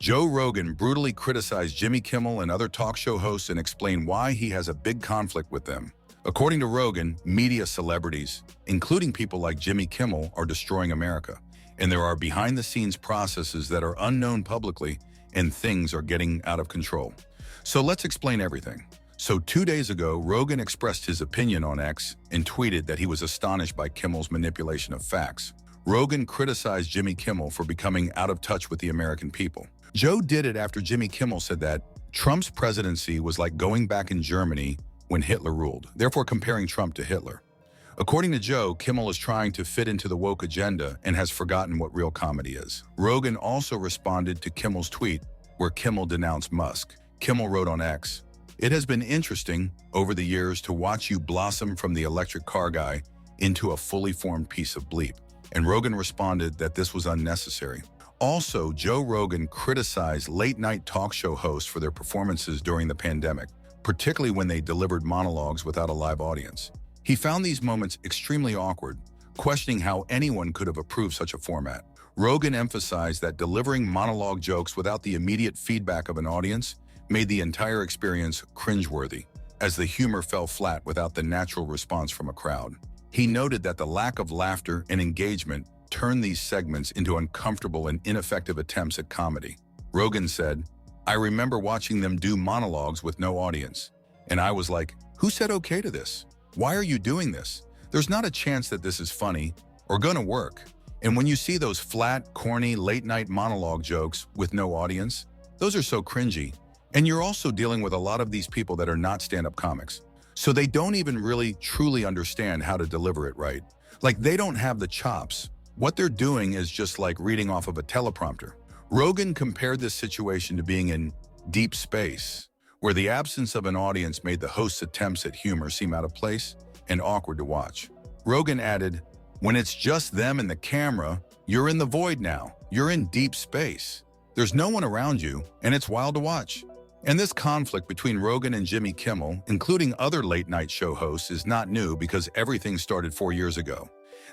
Joe Rogan brutally criticized Jimmy Kimmel and other talk show hosts and explained why he has a big conflict with them. According to Rogan, media celebrities, including people like Jimmy Kimmel, are destroying America, and there are behind-the-scenes processes that are unknown publicly, and things are getting out of control. So let's explain everything. So 2 days ago, Rogan expressed his opinion on X and tweeted that he was astonished by Kimmel's manipulation of facts. Rogan criticized Jimmy Kimmel for becoming out of touch with the American people. Joe did it after Jimmy Kimmel said that Trump's presidency was like going back in Germany when Hitler ruled, therefore comparing Trump to Hitler. According to Joe, Kimmel is trying to fit into the woke agenda and has forgotten what real comedy is. Rogan also responded to Kimmel's tweet, where Kimmel denounced Musk. Kimmel wrote on X, "It has been interesting over the years to watch you blossom from the electric car guy into a fully formed piece of bleep." And Rogan responded that this was unnecessary. Also, Joe Rogan criticized late-night talk show hosts for their performances during the pandemic, particularly when they delivered monologues without a live audience. He found these moments extremely awkward, questioning how anyone could have approved such a format. Rogan emphasized that delivering monologue jokes without the immediate feedback of an audience made the entire experience cringeworthy, as the humor fell flat without the natural response from a crowd. He noted that the lack of laughter and engagement turned these segments into uncomfortable and ineffective attempts at comedy. Rogan said, "I remember watching them do monologues with no audience, and I was like, who said okay to this? Why are you doing this? There's not a chance that this is funny or gonna work." And when you see those flat, corny, late-night monologue jokes with no audience, those are so cringy. And you're also dealing with a lot of these people that are not stand-up comics. So they don't even really truly understand how to deliver it right. Like, they don't have the chops. What they're doing is just like reading off of a teleprompter. Rogan compared this situation to being in deep space, where the absence of an audience made the host's attempts at humor seem out of place and awkward to watch. Rogan added, "When it's just them and the camera, you're in the void now. You're in deep space. There's no one around you, and it's wild to watch." And this conflict between Rogan and Jimmy Kimmel, including other late-night show hosts, is not new because everything started 4 years ago.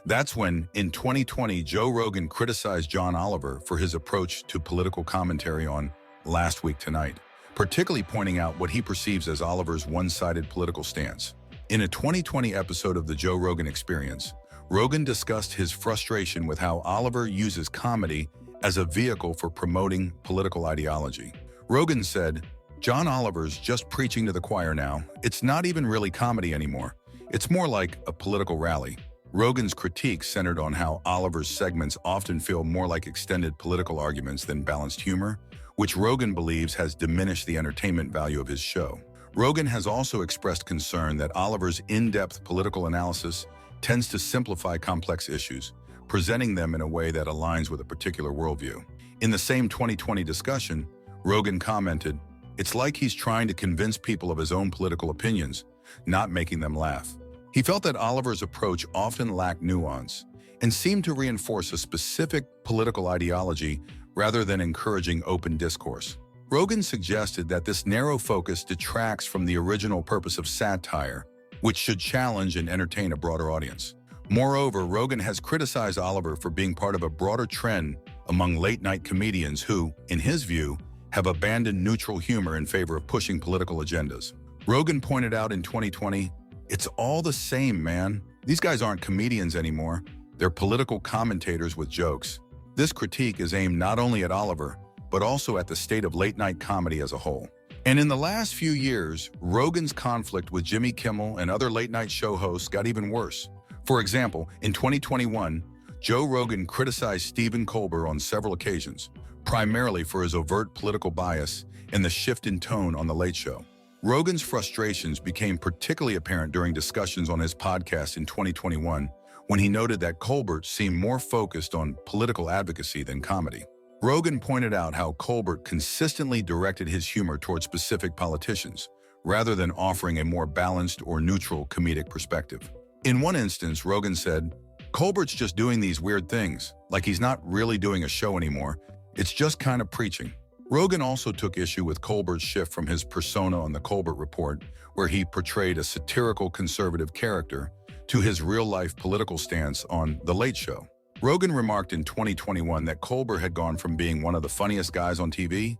That's when, in 2020, Joe Rogan criticized John Oliver for his approach to political commentary on Last Week Tonight, particularly pointing out what he perceives as Oliver's one-sided political stance. In a 2020 episode of The Joe Rogan Experience, Rogan discussed his frustration with how Oliver uses comedy as a vehicle for promoting political ideology. Rogan said, "John Oliver's just preaching to the choir now. It's not even really comedy anymore. It's more like a political rally." Rogan's critique centered on how Oliver's segments often feel more like extended political arguments than balanced humor, which Rogan believes has diminished the entertainment value of his show. Rogan has also expressed concern that Oliver's in-depth political analysis tends to simplify complex issues, presenting them in a way that aligns with a particular worldview. In the same 2020 discussion, Rogan commented, "It's like he's trying to convince people of his own political opinions, not making them laugh." He felt that Oliver's approach often lacked nuance and seemed to reinforce a specific political ideology rather than encouraging open discourse. Rogan suggested that this narrow focus detracts from the original purpose of satire, which should challenge and entertain a broader audience. Moreover, Rogan has criticized Oliver for being part of a broader trend among late-night comedians who, in his view, have abandoned neutral humor in favor of pushing political agendas. Rogan pointed out in 2020, "It's all the same, man. These guys aren't comedians anymore. They're political commentators with jokes." This critique is aimed not only at Oliver, but also at the state of late-night comedy as a whole. And in the last few years, Rogan's conflict with Jimmy Kimmel and other late-night show hosts got even worse. For example, in 2021, Joe Rogan criticized Stephen Colbert on several occasions, primarily for his overt political bias and the shift in tone on The Late Show. Rogan's frustrations became particularly apparent during discussions on his podcast in 2021, when he noted that Colbert seemed more focused on political advocacy than comedy. Rogan pointed out how Colbert consistently directed his humor toward specific politicians, rather than offering a more balanced or neutral comedic perspective. In one instance, Rogan said, "Colbert's just doing these weird things, like he's not really doing a show anymore. It's just kind of preaching." Rogan also took issue with Colbert's shift from his persona on The Colbert Report, where he portrayed a satirical conservative character, to his real-life political stance on The Late Show. Rogan remarked in 2021 that Colbert had gone from being one of the funniest guys on TV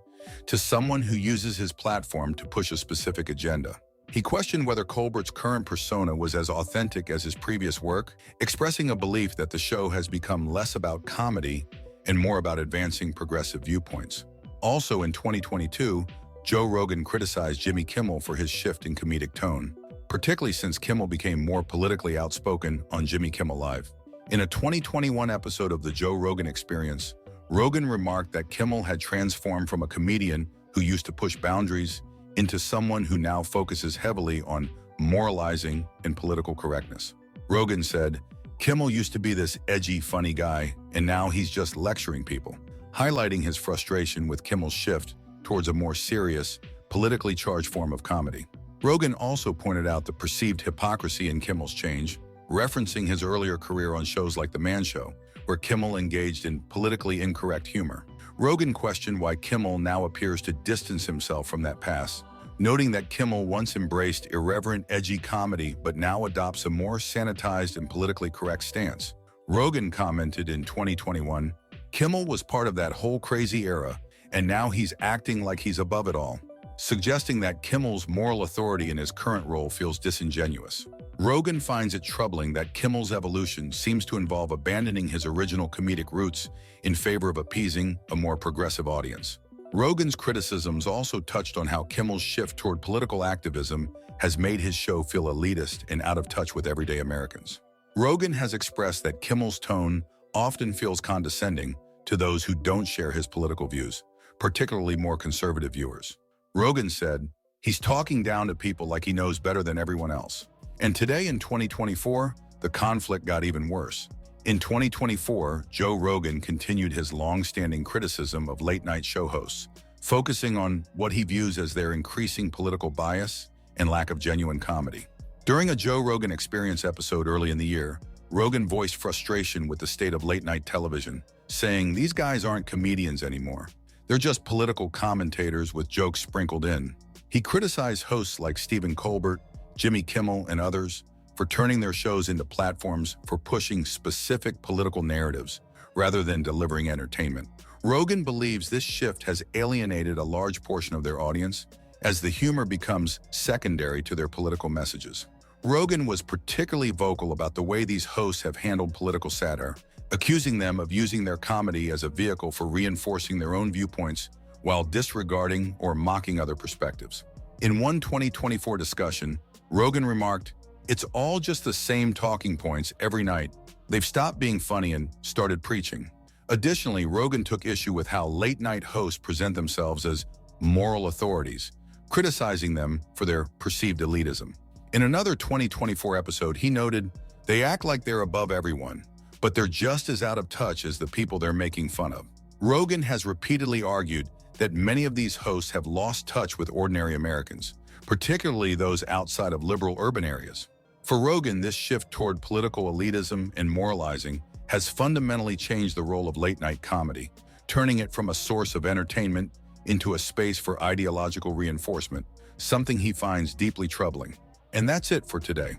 to someone who uses his platform to push a specific agenda. He questioned whether Colbert's current persona was as authentic as his previous work, expressing a belief that the show has become less about comedy and more about advancing progressive viewpoints. Also in 2022, Joe Rogan criticized Jimmy Kimmel for his shift in comedic tone, particularly since Kimmel became more politically outspoken on Jimmy Kimmel Live. In a 2021 episode of The Joe Rogan Experience, Rogan remarked that Kimmel had transformed from a comedian who used to push boundaries into someone who now focuses heavily on moralizing and political correctness. Rogan said, "Kimmel used to be this edgy, funny guy, and now he's just lecturing people," highlighting his frustration with Kimmel's shift towards a more serious, politically charged form of comedy. Rogan also pointed out the perceived hypocrisy in Kimmel's change, referencing his earlier career on shows like The Man Show, where Kimmel engaged in politically incorrect humor. Rogan questioned why Kimmel now appears to distance himself from that past, noting that Kimmel once embraced irreverent, edgy comedy but now adopts a more sanitized and politically correct stance. Rogan commented in 2021, "Kimmel was part of that whole crazy era, and now he's acting like he's above it all," suggesting that Kimmel's moral authority in his current role feels disingenuous. Rogan finds it troubling that Kimmel's evolution seems to involve abandoning his original comedic roots in favor of appeasing a more progressive audience. Rogan's criticisms also touched on how Kimmel's shift toward political activism has made his show feel elitist and out of touch with everyday Americans. Rogan has expressed that Kimmel's tone often feels condescending to those who don't share his political views, particularly more conservative viewers. Rogan said, "He's talking down to people like he knows better than everyone else." And today in 2024, the conflict got even worse. In 2024, Joe Rogan continued his long-standing criticism of late-night show hosts, focusing on what he views as their increasing political bias and lack of genuine comedy. During a Joe Rogan Experience episode early in the year, Rogan voiced frustration with the state of late-night television, saying, "These guys aren't comedians anymore. They're just political commentators with jokes sprinkled in." He criticized hosts like Stephen Colbert, Jimmy Kimmel, and others for turning their shows into platforms for pushing specific political narratives rather than delivering entertainment. Rogan believes this shift has alienated a large portion of their audience as the humor becomes secondary to their political messages. Rogan was particularly vocal about the way these hosts have handled political satire, accusing them of using their comedy as a vehicle for reinforcing their own viewpoints while disregarding or mocking other perspectives. In one 2024 discussion, Rogan remarked, "It's all just the same talking points every night. They've stopped being funny and started preaching." Additionally, Rogan took issue with how late-night hosts present themselves as moral authorities, criticizing them for their perceived elitism. In another 2024 episode, he noted, "They act like they're above everyone, but they're just as out of touch as the people they're making fun of." Rogan has repeatedly argued that many of these hosts have lost touch with ordinary Americans, particularly those outside of liberal urban areas. For Rogan, this shift toward political elitism and moralizing has fundamentally changed the role of late-night comedy, turning it from a source of entertainment into a space for ideological reinforcement, something he finds deeply troubling. And that's it for today.